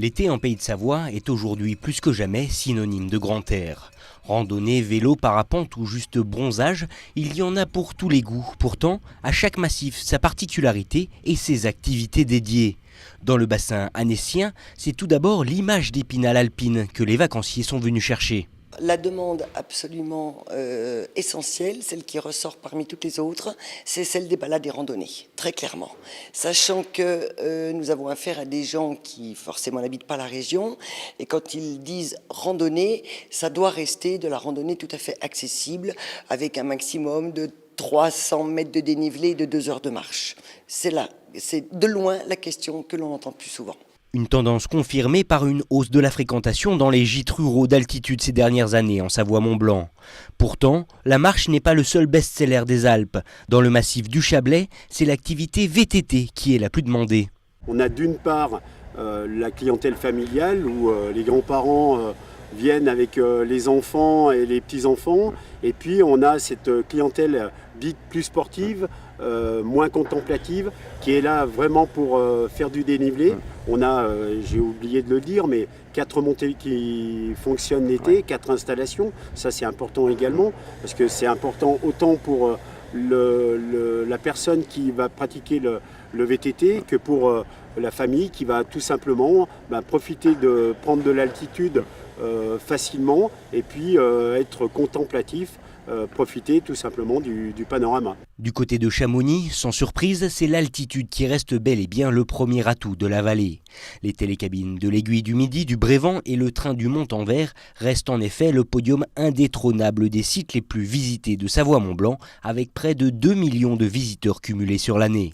L'été en Pays de Savoie est aujourd'hui plus que jamais synonyme de grand air. Randonnée, vélo, parapente ou juste bronzage, il y en a pour tous les goûts. Pourtant, à chaque massif, sa particularité et ses activités dédiées. Dans le bassin annécien, c'est tout d'abord l'image d'Épinal alpine que les vacanciers sont venus chercher. La demande absolument essentielle, celle qui ressort parmi toutes les autres, c'est celle des balades et randonnées, très clairement. Sachant que nous avons affaire à des gens qui forcément n'habitent pas la région, et quand ils disent randonnée, ça doit rester de la randonnée tout à fait accessible, avec un maximum de 300 mètres de dénivelé et de 2 heures de marche. C'est de loin la question que l'on entend le plus souvent. Une tendance confirmée par une hausse de la fréquentation dans les gîtes ruraux d'altitude ces dernières années en Savoie-Mont-Blanc. Pourtant, la marche n'est pas le seul best-seller des Alpes. Dans le massif du Chablais, c'est l'activité VTT qui est la plus demandée. On a d'une part la clientèle familiale où les grands-parents viennent avec les enfants et les petits-enfants. Et puis on a cette clientèle dite plus sportive, moins contemplative, qui est là vraiment pour faire du dénivelé. On a, j'ai oublié de le dire, mais 4 montées qui fonctionnent l'été, 4 installations. Ça c'est important également, parce que c'est important autant pour la personne qui va pratiquer le VTT que pour la famille qui va tout simplement profiter de prendre de l'altitude facilement et puis être contemplatif, profiter tout simplement du panorama. Du côté de Chamonix, sans surprise, c'est l'altitude qui reste bel et bien le premier atout de la vallée. Les télécabines de l'Aiguille du Midi, du Brévent et le train du Mont-en-Vert restent en effet le podium indétrônable des sites les plus visités de Savoie-Mont-Blanc, avec près de 2 millions de visiteurs cumulés sur l'année.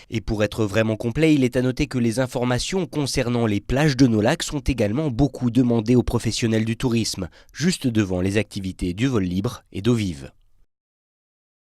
Et pour être vraiment complet, il est à noter que les informations concernant les plages de nos lacs sont également beaucoup demandées aux professionnels du tourisme, juste devant les activités du vol libre et d'eau vive.